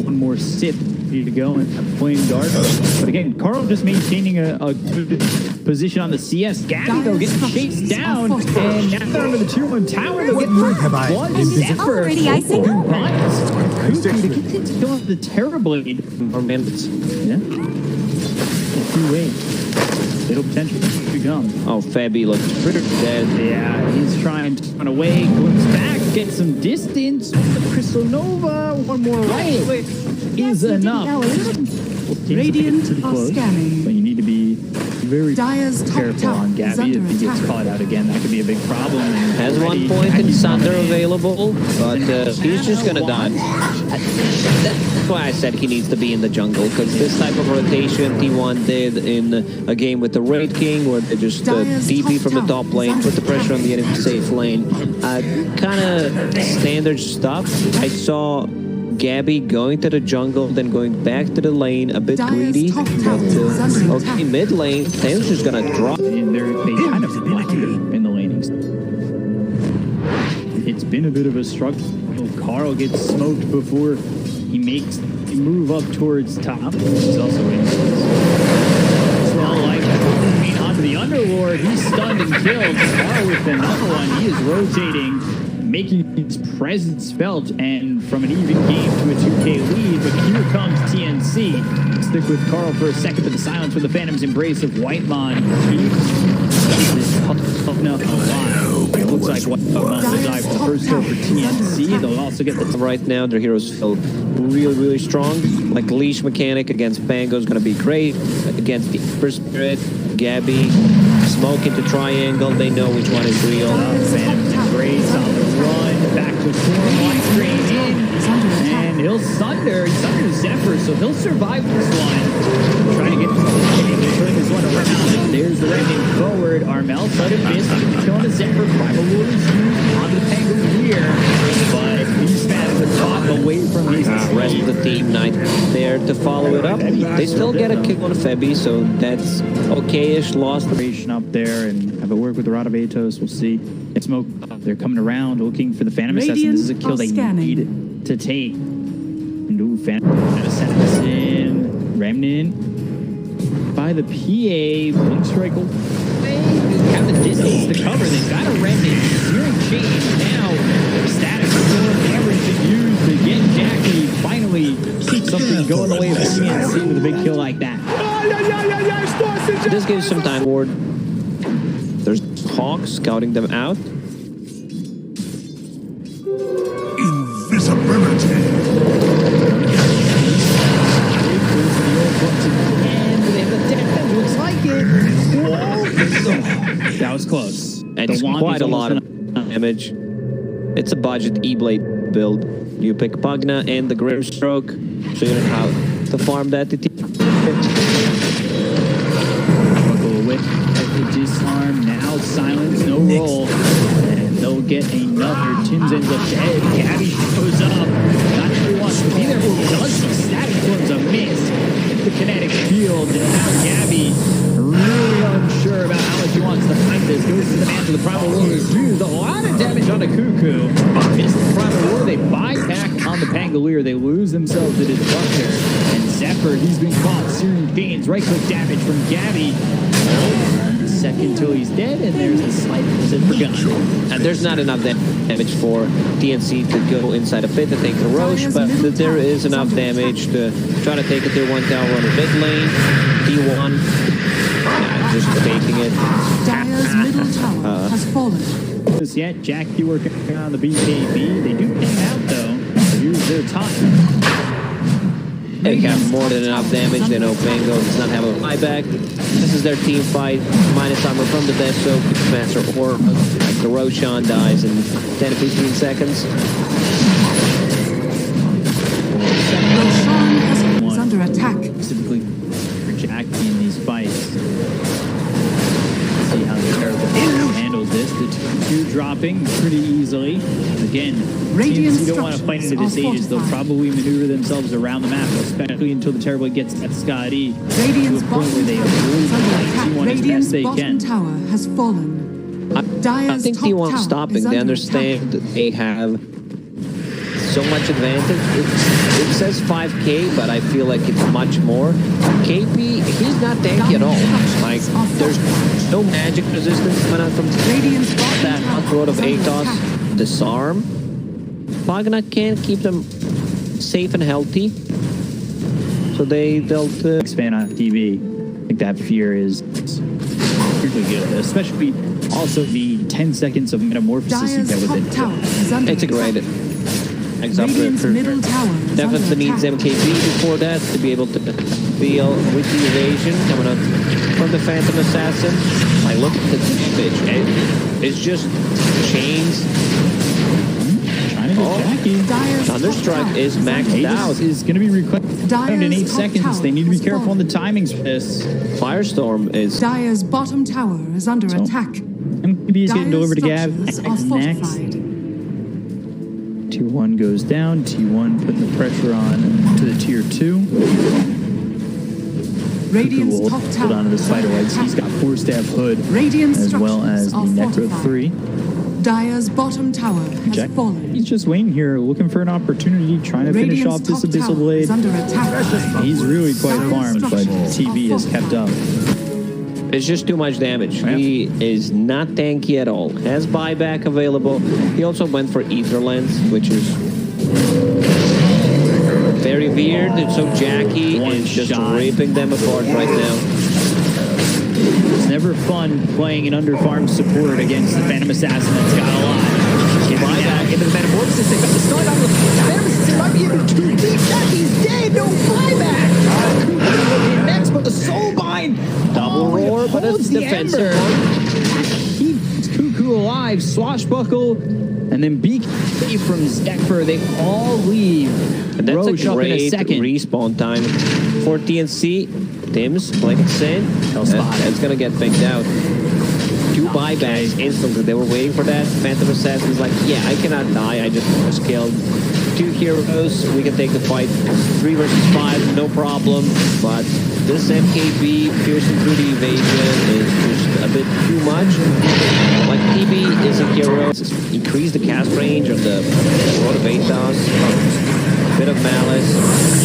one more sip to go and Flame Dart. But again, Carl just maintaining a good position on the CS. Gabby, though, getting chased down. And now they're under the tier 1 tower. They'll get one Zephyr. Already icing up. Kuku to get to kill off the Terrorblade. Or Bandits. Yeah. Two-way. It'll potentially become. Oh, Fabi looks pretty dead. Yeah, he's trying to run away, goes back, get some distance. Crystal Nova, one more right click is enough. Radiant are scanning. But you need to be very careful on Gabby. If he gets caught out again, that could be a big problem. Has 1 point in Sunder available, but he's just gonna die. That's why I said he needs to be in the jungle, because this type of rotation T1 did in a game with the Raid King, where they just DP from the top lane, put the pressure on the enemy safe lane. Kind of standard stuff. I saw Gabby going to the jungle, then going back to the lane, a bit greedy. But, okay, mid lane, Taylor's just gonna drop. And they kind of flutter in the lanings. It's been a bit of a struggle. Carl gets smoked before he makes a move up towards top. He's also in. Well, like, onto the Underlord, he's stunned and killed. Carl with another one, he is rotating, making his presence felt, and from an even game to a 2K lead, but here comes TNC. Stick with Carl for a second to the silence with the Phantom's embrace of Whitemon. It looks like Whitemon will die for the first kill for TNC. They'll also get the... Right now, their heroes feel really, really strong. Like Leash mechanic against Pango is going to be great. Against the Ember Spirit, Gabby, smoke into triangle. They know which one is real. Phantom's embrace on the run. Back to Storm, line train in. And he'll Sunder. He Sunders Zephyr, so he'll survive this one. Trying to get this one around. There's the rending forward. Armel sudden miss. Killing a Zephyr. Primal Warriors used on the Pangolier. But he's at the top away from his rest of the team Knight there to follow it up. They still get a kick on Fabi, so that's okay-ish. Lost the up there and have it work with the Rod of Atos. We'll see. Smoke. They're coming around looking for the Phantom Assassin. This is a kill they need to take. And ooh, Phantom Assassin. Remnant by the PA. Blink Strike away. Have the distance to cover. They've got a Remnant. Searing Chain. Now, status storm damage is used to get Jackie. Finally, something going the way of TNC with a big kill like that. This gives some time forward. There's Hawk scouting them out. Invisibility. Looks like it. That was close. It's quite a lot of damage. It's a budget E-Blade build. You pick Pugna and the Grimstroke, so you know how to farm that. Disarm now, silence, no roll, and they'll get another. Tim's ends up dead. Gabby shows up. Not sure he wants to be there, but does the static storm's a miss. Hit the kinetic field, and now Gabby really unsure about how much he wants to fight this. Goes to the man to the Primal Warriors. Used a lot of damage on the Cuckoo. Missed the Primal War. They buy back on the Pangolier. They lose themselves to Disruptor. And Zephyr, he's been caught. Searing Pains, right click damage from Gabby. Second till he's dead, and there's a slight visit for Gun. And there's not enough damage for TNC to go inside a pit to take the Roche, but there is enough damage to try to take a tier 1 tower on the mid lane. T1, just faking it. Dyer's middle tower has fallen. Yet, Jackie working on the BKB. They do pin out though. Here's their top. They have more than enough damage. They know Pango does not have a buyback. This is their team fight. Minus armor from the Death Soak, Master or the Roshan dies in 10 to 15 seconds. Roshan is under attack. Specifically for Jackie in these fights. See how the Terrible handles this. The 2 dropping pretty easily. Again, TNC don't want to fight into this Aegis. They'll probably maneuver themselves around the map, especially until the Terrible gets at Scotty. Radiant's bottom tower has fallen. I think T1 is stopping. They understand that they have so much advantage. It says 5k, but I feel like it's much more. KP, he's not tanky at all. Like, there's no magic resistance coming out from Radiant's bottom that tower upload of is under Atos. attack. Disarm. Pagna can't keep them safe and healthy. So they'll expand on TV. I think that fear is really good, especially also the 10 seconds of metamorphosis you Dyer's get top with it. tower is under it's a great attack. example. Radiant's middle tower is Definitely under needs attack. MKB before that to be able to deal with the evasion coming up from the Phantom Assassin. Like, look at the damage. It's just chains. Trying to get Jackie. Dyer's top Thunderstruck tower is maxed Aegis out. is going to be reclaimed in Dyer's 8 top seconds. tower They need to be has careful on the fallen. timings for this. Firestorm is Dyer's bottom tower is under attack. MKB is getting Dyer's delivered to Gav. structures are Next. fortified. Tier 1 goes down. T1 putting the pressure on to the Tier 2. Radiant's Cuckoo will top hold tower on to the is under Spider Legs. He's attack. got 4-stab hood Radiant as well structures as the are Necro fortified. 3. Dyer's bottom tower has Jack, fallen. he's just waiting here, looking for an opportunity, trying to finish off Radiant's this top Abyssal tower Blade. is under attack. He's really quite Dyer's farmed, but structures TV are has kept up. It's just too much damage. Yeah. He is not tanky at all. Has buyback available. He also went for Ether Lens, which is very weird. And so Jackie One is just shot. ripping them apart right now. It's never fun playing an underfarmed support against the Phantom Assassin that's got a lot. Buyback into the Metamorphosis. They got the start on the Phantom Assassin. Might be even too deep. Jackie's dead. No buyback. Next, but the Soulbind. Double roar, but it's defensive one. Keeps Cuckoo alive. Swashbuckle. And then BK from Zekfer. They all leave. And that's Roche a up in a great second. respawn time for TNC. Tim's blinks in. Hell And spot. that's going to get picked out. 2 buybacks instantly. They were waiting for that. Phantom Assassin's like, yeah, I cannot die. I just was killed. 2 heroes. We can take the fight. 3 versus 5, no problem. But this MKB piercing through the evasion is just a bit too much. Like, TB is a hero. Increase the cast range of the Road of Atos. Bit of malice.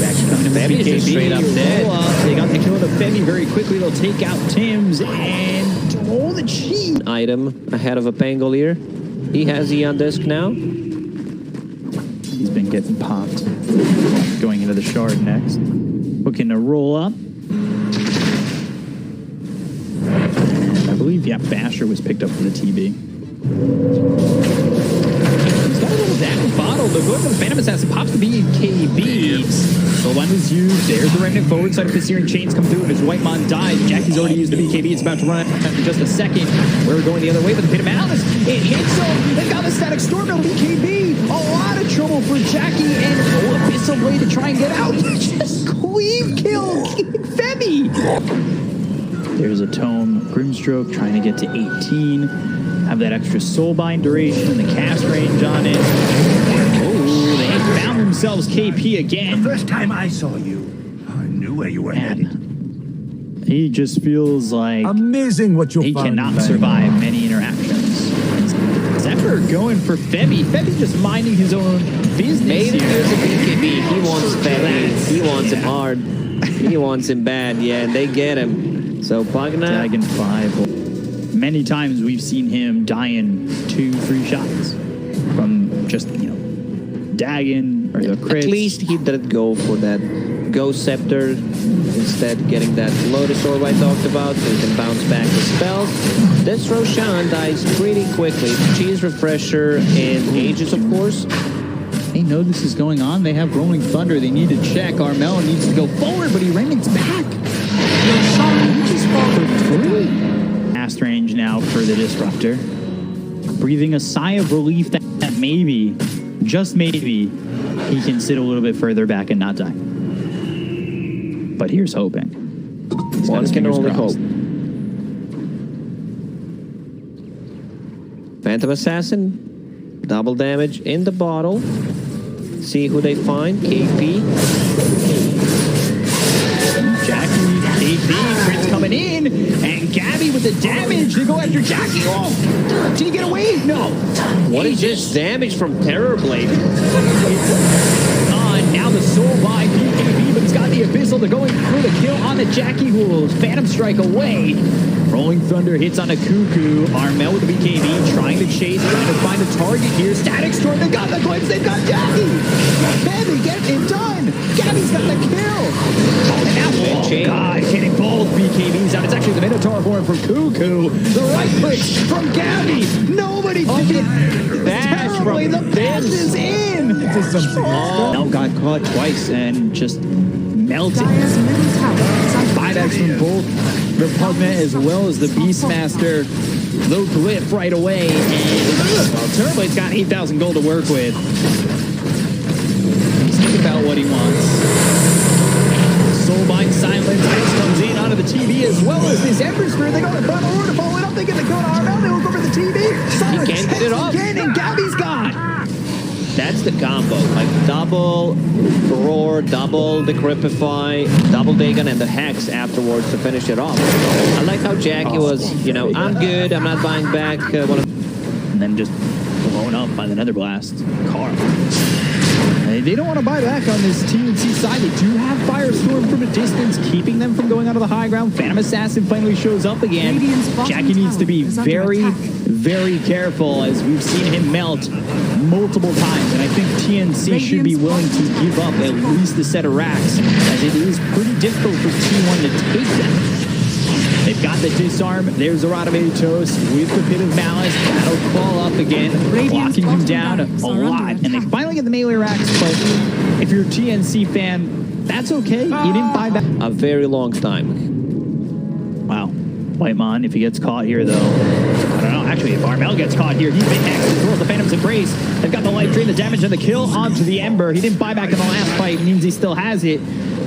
Jackson coming in with Femi is just BKB. straight up dead. Roll up. They got the kill of Femi very quickly. They'll take out Tim's and roll the cheat. Item ahead of a Pangolier. He has E on disc now. He's been getting popped. Going into the shard next. Looking to roll up. And I believe, yeah, Basher was picked up for the TB. He's got a little damage bottle. They're going for the Phantom Assassin. Pops the BKB. Soulbind was used. There's the Remnant forward side of the Searing Chains come through. As Whitemon dies, Jackie's already used the BKB. It's about to run out in just a second. We're going the other way, but the Pit of Malice, it hits him. They've got the Static Storm on BKB. A lot of trouble for Jackie and Abyssal Blade to try and get out. Just clean kill Femi. There's a Tome Grimstroke trying to get to 18. Have that extra Soulbind duration and the cast range on it. Oh, they found themselves KP again. The first time I saw you, I knew where you were headed. Man, he just feels like Amazing what you'll he find. cannot man. survive many interactions. Zephyr going for Femi. Femi just minding his own business Maybe here. here's a BKB. He wants Femi. He wants him hard. He wants him bad. Yeah, and they get him. So Pagna. Dragon 5. Many times we've seen him die in 2-3 shots from just, Dagon or the crits. At least he didn't go for that Ghost Scepter. Instead, getting that Lotus Orb I talked about, so he can bounce back the spells. This Roshan dies pretty quickly. Cheese Refresher and Aegis, of course. They know this is going on. They have Rolling Thunder. They need to check. Armel needs to go forward, but he Reming's back. For free. Fast range now for the Disruptor. Breathing a sigh of relief that maybe, just maybe, he can sit a little bit further back and not die. But here's hoping. He's got One his can fingers only crossed. hope. Phantom Assassin, double damage in the bottle. See who they find. KP. Jackie, KP, crits coming in, and Gabby with the damage. They go after Jackie. Oh, did he get away? No. What is this damage from Terror Blade? Now the soul by BKB, but it's got the Abyssal. They're going for the kill on the Jackie, who will Phantom Strike away. Rolling Thunder hits on a Cuckoo. Armel with the BKB trying to chase, trying to find a target here. Static Storm, they got the glimpse, they've got Jackie. Man, they get it done. Gabby's got the kill. And now, oh God, hitting both BKBs out. It's actually the Minotaur horn from Cuckoo. The right click from Gabby. Nobody did it. Bash Terribly, from the pass is in. Now got caught twice and just melted. Dire's middle tower is under Buybacks from both Repugnant as well as the Beastmaster. Low glyph right away, and well, Turbo's got 8,000 gold to work with. He's thinking about what he wants. Soulbind Silence next comes in onto the TV as well as this Ember Spirit. They go to Final Order, follow it up, they get the kill on Armel, they look over the TV. Silence can't get it off. again, and Gabby's gone. That's the combo. Like double Roar, double Decrypify, double Dagon, and the Hex afterwards to finish it off. I like how Jackie was, you know, I'm good, I'm not buying back. And then just blown up by the Nether Blast. Carl. They don't want to buy back on this TNC side. They do have Firestorm from a distance, keeping them from going onto the high ground. Phantom Assassin finally shows up again. Radiant's bottom Jackie needs to be tower is under very, attack. very careful as we've seen him melt multiple times. And I think TNC should be willing to give up at least a set of racks, as it is pretty difficult for T1 to take them. They've got the disarm. There's Eradamatos with the Pit of Malice. That'll crawl up again, blocking him down a lot. And they finally get the melee racks, but if you're a TNC fan, that's okay. You didn't buy back. A very long time. Wow. Whitemon, if he gets caught here, though, I don't know. Actually, if Armel gets caught here, he's been next as well as the Phantom's Embrace. They've got the life drain, the damage, and the kill onto the Ember. He didn't buy back in the last fight. Means he still has it.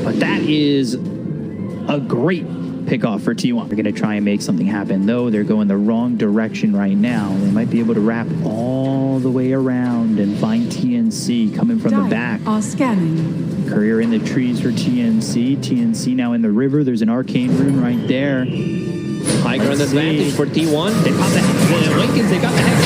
But that is a great pickoff for T1. They're going to try and make something happen, though they're going the wrong direction right now. They might be able to wrap all the way around and find TNC coming from the back. Are scanning. Courier in the trees for TNC. TNC now in the river. There's an arcane rune right there. High ground advantage for T1. They pop the Lincolns. They got the Hex.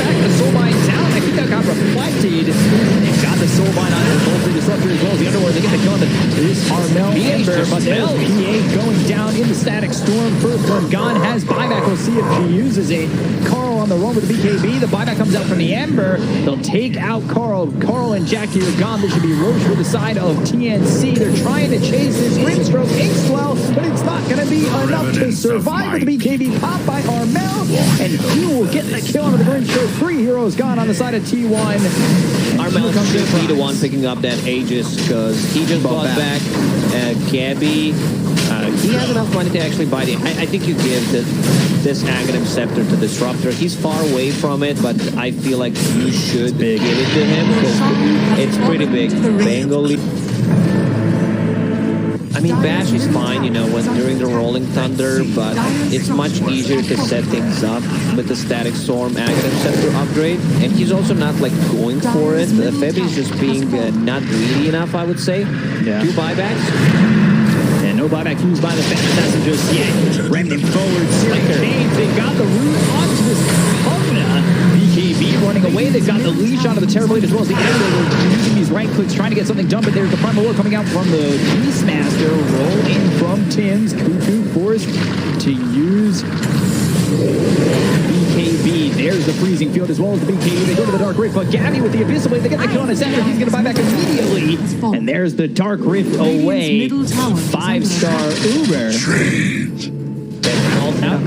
Back the Soulbind down. I think that got reflected. They've got the Soulbind on it. Both the Disruptor as well as the Underworld. They get the kill on this Armel Ember, but there's PA going down in the Static Storm. First one gone. Has buyback. We'll see if she uses it. Carl on the run with the BKB. The buyback comes out from the Ember. They'll take out Carl. Carl and Jackie are gone. There should be Roche for the side of TNC. They're trying to chase this Grimstroke Inkswell, but it's not going to be enough to survive with the BKB popped by Armel, and he will get the kill on the Grimstroke. 3 heroes gone on the side of T1. Armel should be the one picking up that Aegis because he just bought back Gabby. He has enough money to actually buy the... I think you give this Aghanim Scepter to Disruptor. He's far away from it, but I feel like you should give it to him because it's pretty big. Bengali. I mean, Bash is fine, you know, when during the Rolling Thunder, but it's much easier to set things up with the Static Storm Aghanim Scepter upgrade. And he's also not, like, going for it. Febby is just being not greedy enough, I would say. Yeah. 2 buybacks. And no buyback used by the Phantom Assassin just yet. Ramming forward, Slicker. They've got the root onto this Pugna. BKB running away. They've got the leash onto the Terrorblade as well as the Ember. They're using these right clicks, trying to get something done, but there's the Primal War coming out from the Beastmaster. Roll in from Tim's. Cuckoo forced to use BKB. There's the freezing field as well as the BKB. They go to the Dark Rift, but Gabby with the Abyssal Blade, they get the kill on his after. He's going to buy back immediately. And there's the Dark Rift away. 5-star Uber.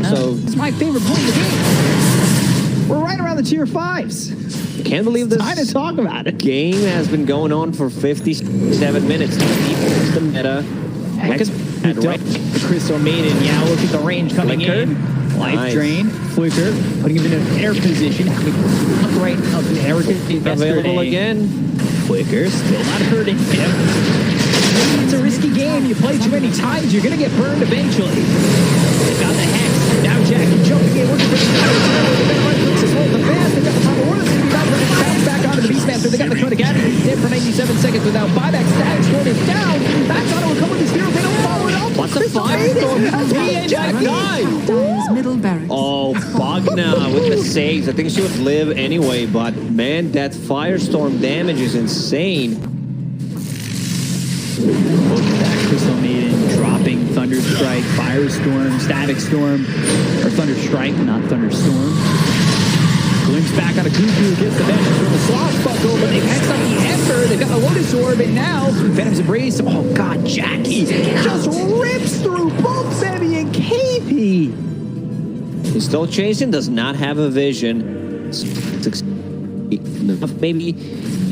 So it's my favorite point in the game. We're right around the tier 5s. Can't believe this. Time to talk about it. Game has been going on for 57 minutes. It's the meta. Hex picked up the Crystal Maiden. Yeah, look at the range coming Flicker. in. Life Nice. drain, Flicker, putting him in an air position. Right up in Eric Available again. Flicker still not hurting him. It's a risky game. You play too many times, you're gonna get burned eventually. They've got the Hex. Now Jackie jumping in, looking for the fast. They've got the Primal War. Back onto the Beastmaster. They got the Cut of Gabby. He's dead for 97 seconds without buyback. Static Storm is down. Back on to recover this hero. They don't follow it up. What's the Firestorm. He died. Dire's middle barracks. Oh, Bogna with the saves. I think she would live anyway, but man, that Firestorm damage is insane. Look at that Crystal Maiden dropping Thunder Strike, Firestorm, Static Storm, or Thunder Strike, not Thunderstorm. Glimpse back on a Cuckoo, gets the Venom from the Swashbuckle, but they've hexed up the Ember, they've got the Lotus Orb, and now Venom's Embrace. Oh god, Jackie just rips through both Sevi and KP. He's still chasing, does not have a vision. Maybe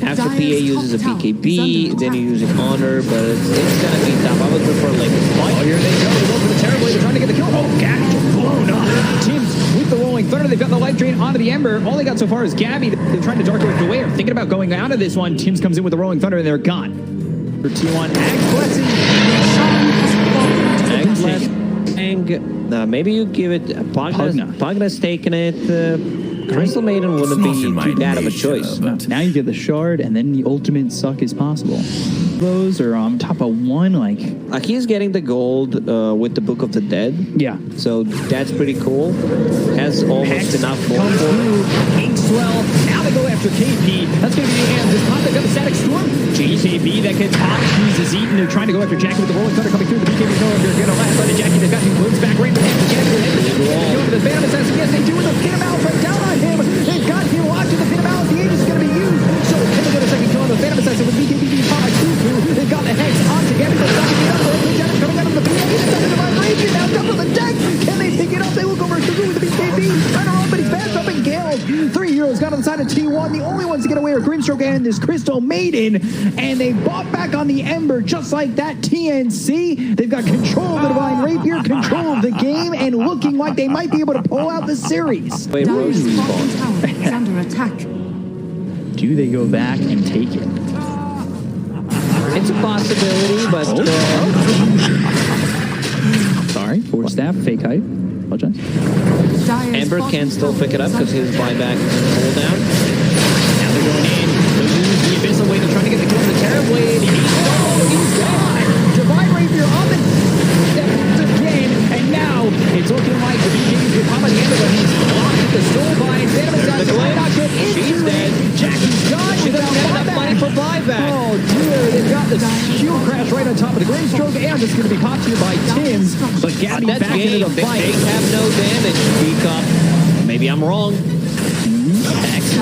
after PA uses a BKB, then he uses Honor, but it's gonna be tough. I would prefer like Oh, here they go. They go for the Terrorblade. They're trying to get the kill. Oh, Gabby just blown up. Tim's with the Rolling Thunder. They've got the Life Drain onto the Ember. All they got so far is Gabby. They're trying to Dark Wave away. They're thinking about going out of this one. Tim's comes in with the Rolling Thunder, and they're gone. For T1, Ag Blessing. Ag Blessing. Maybe you give it Pugna's taking it. Crystal Maiden wouldn't be too bad of a choice. Now you get the Shard, and then the ultimate suck is possible. Those are on top of one, like... He's getting the gold with the Book of the Dead. Yeah. So that's pretty cool. Has almost Hex enough gold comes for through. Inkswell. Now they go after KP. That's going to be the hands. This pop, they got the Static Storm. JKB that gets popped. He's eaten. They're trying to go after Jackie with the Rolling Thunder coming through. The BKB no longer going to last on the Jackie. They've got him glimpse back right behind the Jackie. They go to the Phantom Assassin. Yes, they do. And the pin him out right down on him. They've got him watching the pin him out. The Aegis is going to be used. So can they get a second kill on the Phantom Assassin with BKB being popped by Cuckoo? They've got the Hex on together. They're knocking it up. They're coming out of the BKB. They're coming to my Ranger now. Up on the deck. Can they pick it up? They look over at Cuckoo with the BKB. Trying to run, but he's backed up and Gale. 3 heroes got on the side of T1. The only ones to get away are Grimstroke and this Crystal Maiden. And they bought back on the Ember just like that. TNC. They've got control of the Divine Rapier, control of the game, and looking like they might be able to pull out the series. Wait, Rose Dire's bottom respawn. tower is under attack. Do they go back and take it? It's a possibility, but Sorry, Force Staff, fake height. Apologize. Dire's Ember bottom can still tower pick it up is because under his attack. buyback is in cooldown. Now they're going in. They lose the Abyssal Blade. They're trying to get the kill on the Terrorblade. He's gone. Divine Rapier on the again. And now it's looking like the BKB's will pop on the Ember, but he's locked with the Soulbind. Venom is The Glade. not get into She's it. dead. Jackie's gone. She doesn't have enough money for buyback. Oh dear, they've got the shield crash right on top of the Grimstroke, and it's going to be popped here by Tim. But Gabby That's back into game. the fight. They have no damage. Speak up. Maybe I'm wrong.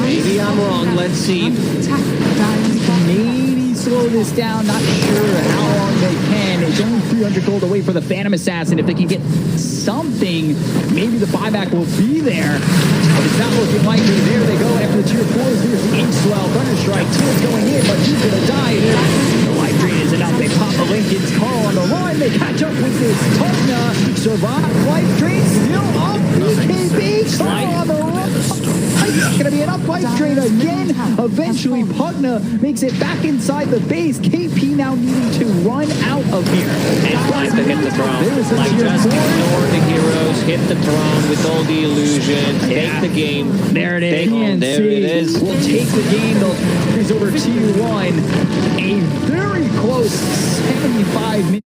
Maybe I'm wrong. Let's see. Attack. Dire's bottom Maybe slow this down. Not sure how long they can. It's only 300 gold away for the Phantom Assassin. If they can get something, maybe the buyback will be there. But it's not looking likely. There they go after the tier 4s. Here's the Inkswell. Thunderstrike. Tim's going in, but he's going to die. The Life Drain is enough. They pop a Lincoln's Carl on the run. They catch up with this Tugna. Survive. Life Drain still up. BKB. Carl on the run. It's going to be an up Life Drain again. Eventually, Pugna makes it back inside the base. KP now needing to run out of here. And trying to hit the throne. There's a Like, tier just 4. ignore the heroes, hit the throne with all the illusions, take the game. There it is. There it is. We'll take the game. They'll freeze over T1. A very close 75 minutes.